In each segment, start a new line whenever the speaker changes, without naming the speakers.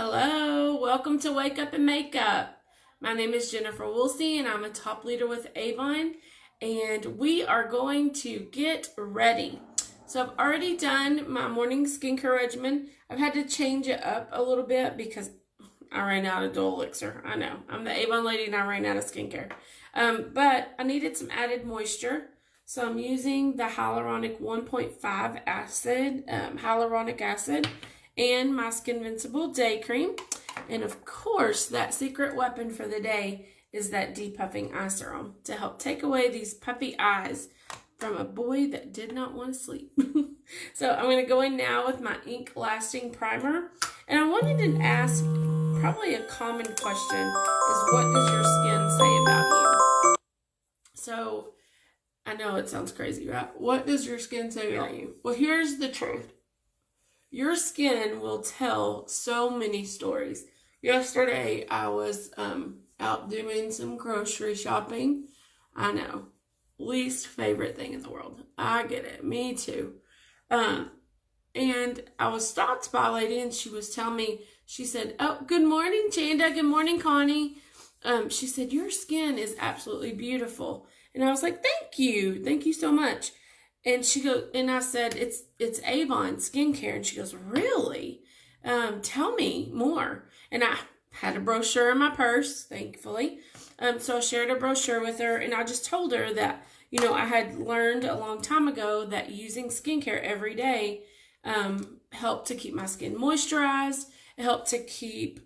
Hello, welcome to Wake Up and Makeup. My name is Jennifer Woolsey and I'm a top leader with Avon, and we are going to get ready. So I've already done my morning skincare regimen. I've had to change it up a little bit because I ran out of dual elixir. I know, I'm the Avon lady and I ran out of skincare. But I needed some added moisture. So I'm using the hyaluronic 1.5 acid, hyaluronic acid, and my Skin Invincible Day Cream. And of course, that secret weapon for the day is that depuffing eye serum to help take away these puffy eyes from a boy that did not want to sleep. So I'm going to go in now with my Ink Lasting Primer. And I wanted to ask probably a common question is, what does your skin say about you? So I know it sounds crazy, right? What does your skin say about you? Well, here's the truth. Your skin will tell so many stories. Yesterday, I was out doing some grocery shopping. I know, least favorite thing in the world. I get it. Me too. And I was stopped by a lady, and she was telling me, she said, "Oh, good morning, Chanda. Good morning, Connie." She said, "Your skin is absolutely beautiful." And I was like, "Thank you. Thank you so much." And she goes, and I said, it's Avon skincare. And she goes, "Really? Tell me more." And I had a brochure in my purse, thankfully. So I shared a brochure with her, and I just told her that, I had learned a long time ago that using skincare every day helped to keep my skin moisturized. It helped to keep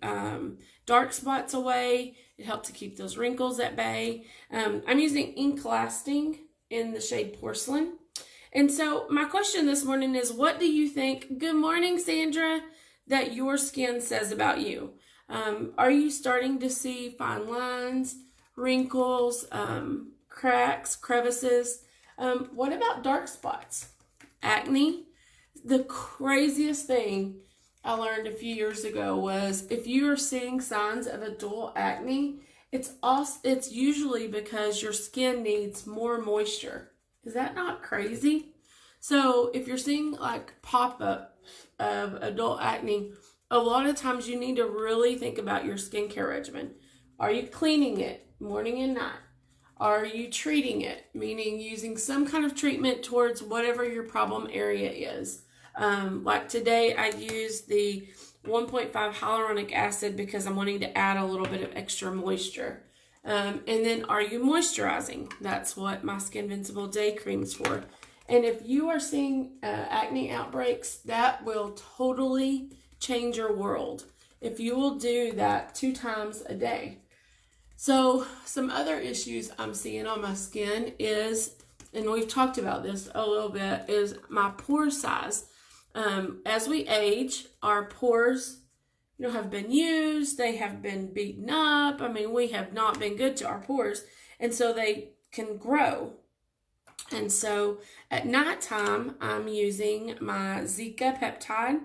dark spots away. It helped to keep those wrinkles at bay. I'm using Ink Lasting in the shade Porcelain. And so my question this morning is, what do you think, good morning, Sandra, that your skin says about you? Are you starting to see fine lines, wrinkles, cracks, crevices? What about dark spots? Acne? The craziest thing I learned a few years ago was, if you are seeing signs of adult acne, it's usually because your skin needs more moisture. Is that not crazy? So if you're seeing like pop-up of adult acne, a lot of times you need to really think about your skincare regimen. Are you cleaning it morning and night? Are you treating it, meaning using some kind of treatment towards whatever your problem area is? Like today I used the 1.5 hyaluronic acid because I'm wanting to add a little bit of extra moisture. And then, are you moisturizing? That's what my Skin Invincible Day Cream is for. And if you are seeing acne outbreaks, that will totally change your world if you will do that 2 times a day. So some other issues I'm seeing on my skin is, and we've talked about this a little bit, is my pore size. As we age, our pores have been used, they have been beaten up. I mean, we have not been good to our pores, and so they can grow. And so at nighttime, I'm using my Zika peptide,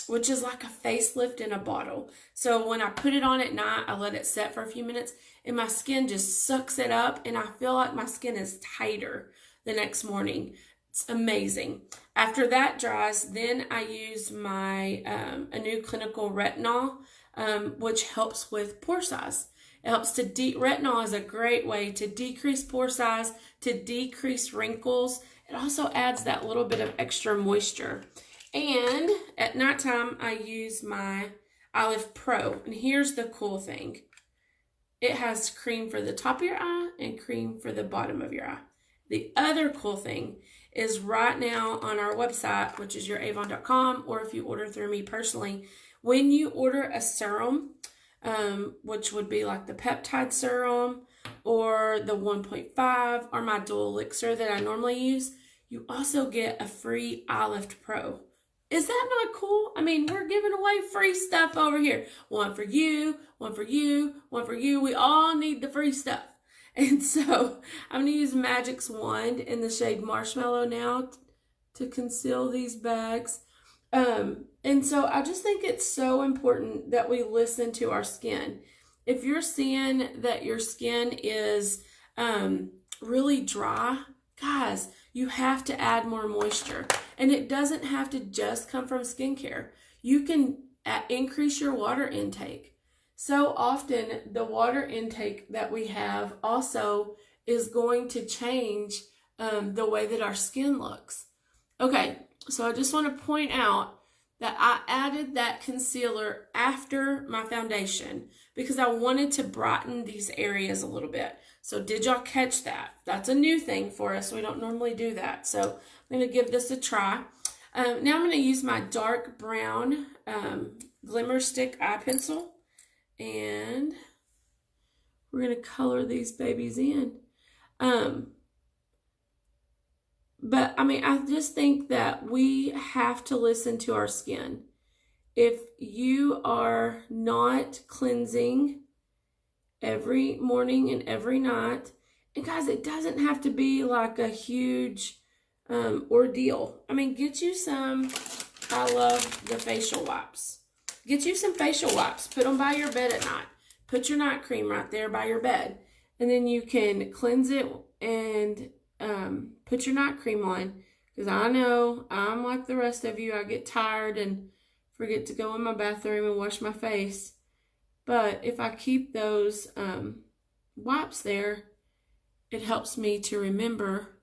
which is like a facelift in a bottle. So when I put it on at night, I let it set for a few minutes, and my skin just sucks it up, and I feel like my skin is tighter the next morning. It's amazing. After that dries, then I use my a new clinical retinol, which helps with pore size. It helps to retinol is a great way to decrease pore size, to decrease wrinkles. It also adds that little bit of extra moisture. And at nighttime, I use my Olive Pro. And here's the cool thing. It has cream for the top of your eye and cream for the bottom of your eye. The other cool thing is, right now on our website, which is youravon.com, or if you order through me personally, when you order a serum, which would be like the peptide serum or the 1.5 or my dual elixir that I normally use, you also get a free Eye Lift Pro. Is that not cool? I mean, we're giving away free stuff over here. One for you, one for you, one for you. We all need the free stuff. And so I'm going to use Magix wand in the shade Marshmallow now to conceal these bags. And so I just think it's so important that we listen to our skin. If you're seeing that your skin is really dry, guys, you have to add more moisture. And it doesn't have to just come from skincare. You can increase your water intake. So often the water intake that we have also is going to change the way that our skin looks. Okay, so I just want to point out that I added that concealer after my foundation because I wanted to brighten these areas a little bit. So did y'all catch that? That's a new thing for us. We don't normally do that. So I'm going to give this a try. Now I'm going to use my dark brown Glimmer stick eye pencil. And we're going to color these babies in. But I mean, I just think that we have to listen to our skin. If you are not cleansing every morning and every night, and guys, it doesn't have to be like a huge ordeal. I mean, get you some, I love the facial wipes. Get you some facial wipes. Put them by your bed at night. Put your night cream right there by your bed. And then you can cleanse it and put your night cream on. Because I know I'm like the rest of you. I get tired and forget to go in my bathroom and wash my face. But if I keep those wipes there, it helps me to remember.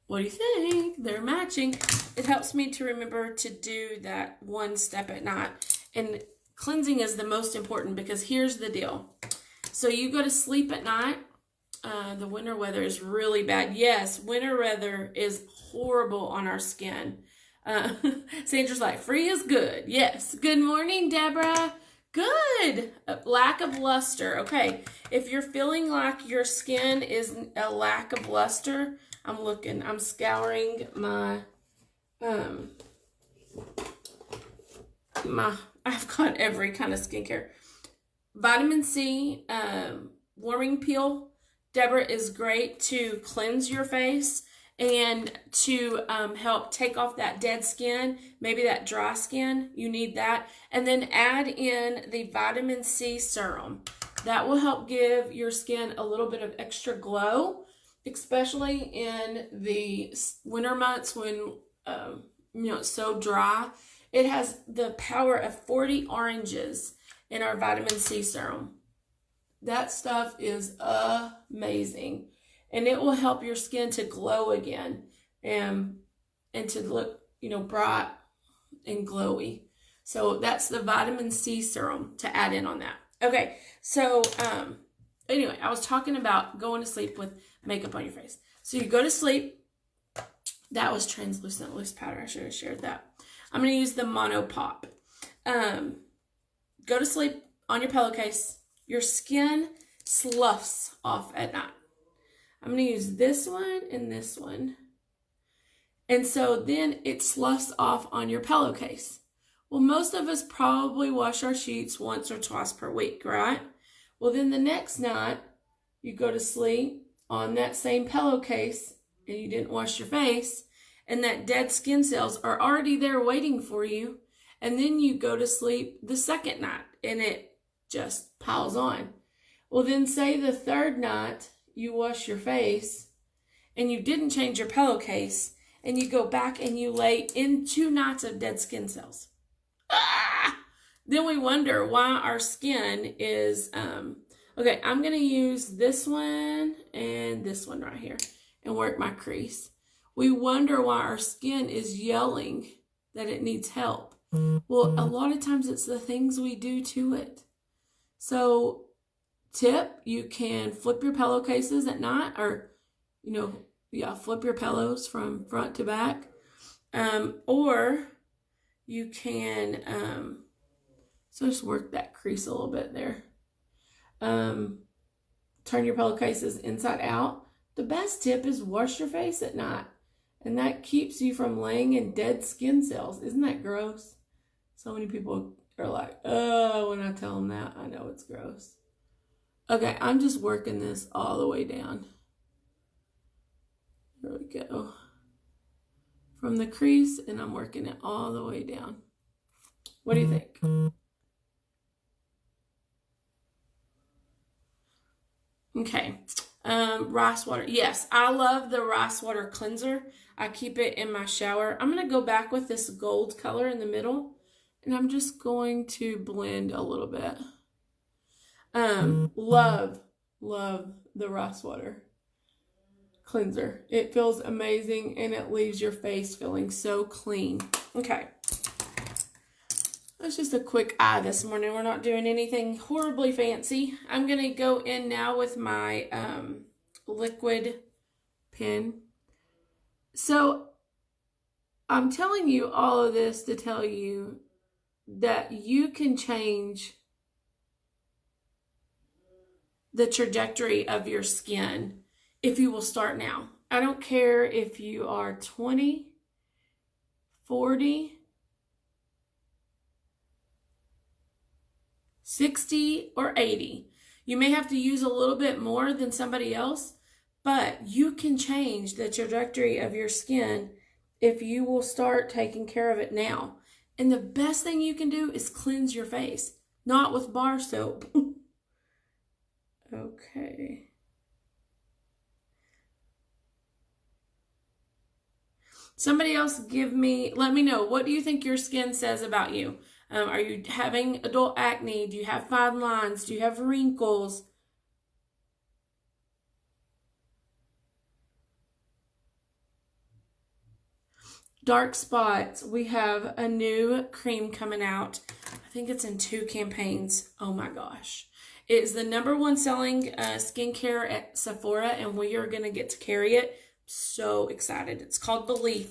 What do you think? They're matching. It helps me to remember to do that one step at night. And cleansing is the most important because here's the deal. So you go to sleep at night. The winter weather is really bad. Yes, winter weather is horrible on our skin. Sandra's like, free is good. Yes. Good morning, Deborah. Good. Lack of luster. Okay. If you're feeling like your skin is a lack of luster, I'm scouring my, I've got every kind of skincare. Vitamin C, warming peel. Deborah is great to cleanse your face and to help take off that dead skin, maybe that dry skin. You need that. And then add in the vitamin C serum. That will help give your skin a little bit of extra glow, especially in the winter months when it's so dry. It has the power of 40 oranges in our vitamin C serum. That stuff is amazing. And it will help your skin to glow again and to look, bright and glowy. So that's the vitamin C serum to add in on that. Okay, so anyway, I was talking about going to sleep with makeup on your face. So you go to sleep. That was translucent loose powder. I should have shared that. I'm going to use the Mono Pop. Go to sleep on your pillowcase. Your skin sloughs off at night. I'm going to use this one and this one. And so then it sloughs off on your pillowcase. Well, most of us probably wash our sheets once or twice per week, right? Well, then the next night, you go to sleep on that same pillowcase and you didn't wash your face, and that dead skin cells are already there waiting for you. And then you go to sleep the second night and it just piles on. Well, then say the third night you wash your face and you didn't change your pillowcase and you go back and you lay in 2 nights of dead skin cells. Then we wonder why our skin is, okay, I'm going to use this one and this one right here and work my crease. We wonder why our skin is yelling that it needs help. Well, a lot of times it's the things we do to it. So, tip, you can flip your pillowcases at night or, flip your pillows from front to back. Or you can, so just work that crease a little bit there. Turn your pillowcases inside out. The best tip is wash your face at night. And that keeps you from laying in dead skin cells. Isn't that gross? So many people are like, oh, when I tell them that, I know it's gross. Okay, I'm just working this all the way down. There we go. From the crease, and I'm working it all the way down. What do you think? Okay, rice water. Yes, I love the rice water cleanser. I keep it in my shower. I'm going to go back with this gold color in the middle, and I'm just going to blend a little bit. Love the rice water cleanser. It feels amazing, and it leaves your face feeling so clean. Okay. That's just a quick eye this morning. We're not doing anything horribly fancy. I'm going to go in now with my liquid pen. So I'm telling you all of this to tell you that you can change the trajectory of your skin if you will start now. I don't care if you are 20, 40, 60, or 80. You may have to use a little bit more than somebody else, but you can change the trajectory of your skin if you will start taking care of it now. And the best thing you can do is cleanse your face, not with bar soap. Okay. Somebody else let me know, what do you think your skin says about you? Are you having adult acne? Do you have fine lines? Do you have wrinkles? Dark spots. We have a new cream coming out. I think it's in 2 campaigns. Oh my gosh. It is the #1 selling skincare at Sephora, and we are going to get to carry it. So excited. It's called Pallete,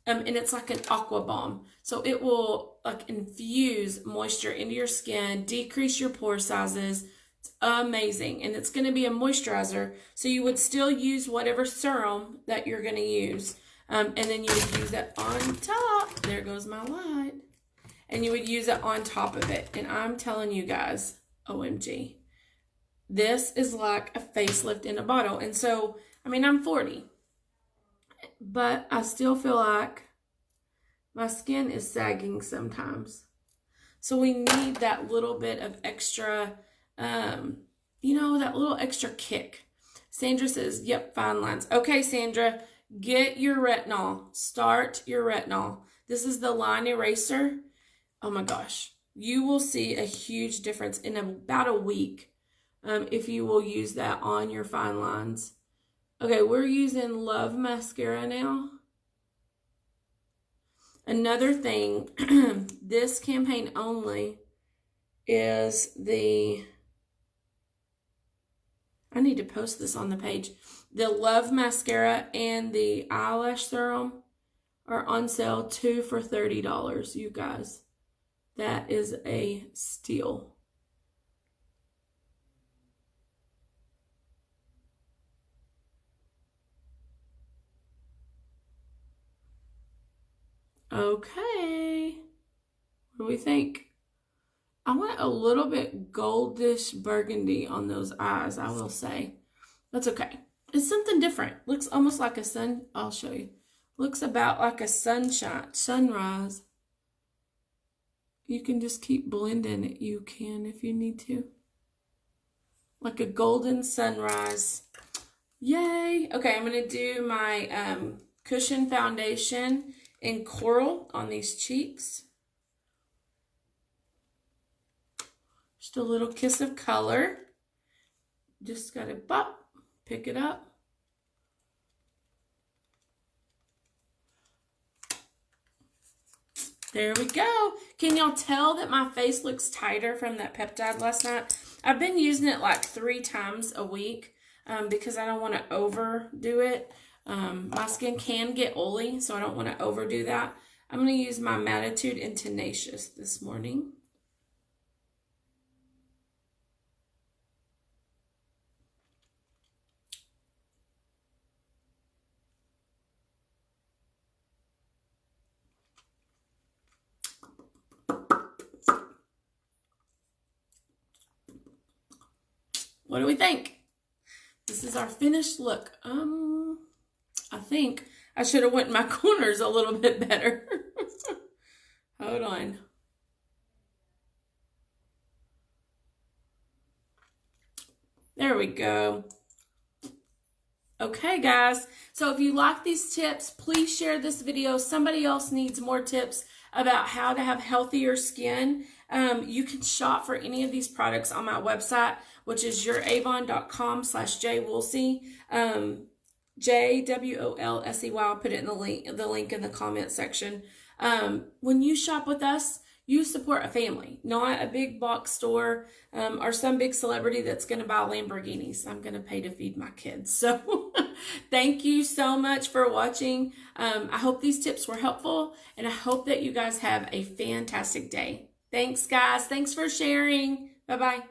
and it's like an aqua bomb. So it will like infuse moisture into your skin, decrease your pore sizes. It's amazing. And it's going to be a moisturizer. So you would still use whatever serum that you're going to use. And then you would use it on top. There goes my light. And you would use it on top of it. And I'm telling you guys, OMG. This is like a facelift in a bottle. And so, I mean, I'm 40. But I still feel like my skin is sagging sometimes. So we need that little bit of extra, you know, that little extra kick. Sandra says, yep, fine lines. Okay, Sandra, get your retinol. Start your retinol. This is the line eraser. Oh my gosh. You will see a huge difference in about a week if you will use that on your fine lines. Okay, we're using Love Mascara now. Another thing, this campaign only is I need to post this on the page. The Love Mascara and the eyelash serum are on sale 2 for $30, you guys. That is a steal. Okay. What do we think? I want a little bit goldish burgundy on those eyes, I will say. That's okay. It's something different. Looks almost like a sun. I'll show you. Looks about like a sunrise. You can just keep blending it. You can if you need to. Like a golden sunrise. Yay. Okay, I'm going to do my cushion foundation in coral on these cheeks. Just a little kiss of color. Just got to pop, pick it up. There we go. Can y'all tell that my face looks tighter from that peptide last night? I've been using it like 3 times a week because I don't want to overdo it. My skin can get oily, so I don't want to overdo that. I'm going to use my Mattitude and Tenacious this morning. What do we think? This is our finished look. I think I should have went in my corners a little bit better. Hold on. There we go. Okay, guys. So if you like these tips, please share this video. Somebody else needs more tips about how to have healthier skin. You can shop for any of these products on my website, which is youravon.com/jwoolsey. JWOLSEY. I'll put it in the link in the comment section. When you shop with us, you support a family, not a big box store or some big celebrity that's going to buy Lamborghinis. I'm going to pay to feed my kids. So thank you so much for watching. I hope these tips were helpful, and I hope that you guys have a fantastic day. Thanks, guys. Thanks for sharing. Bye-bye.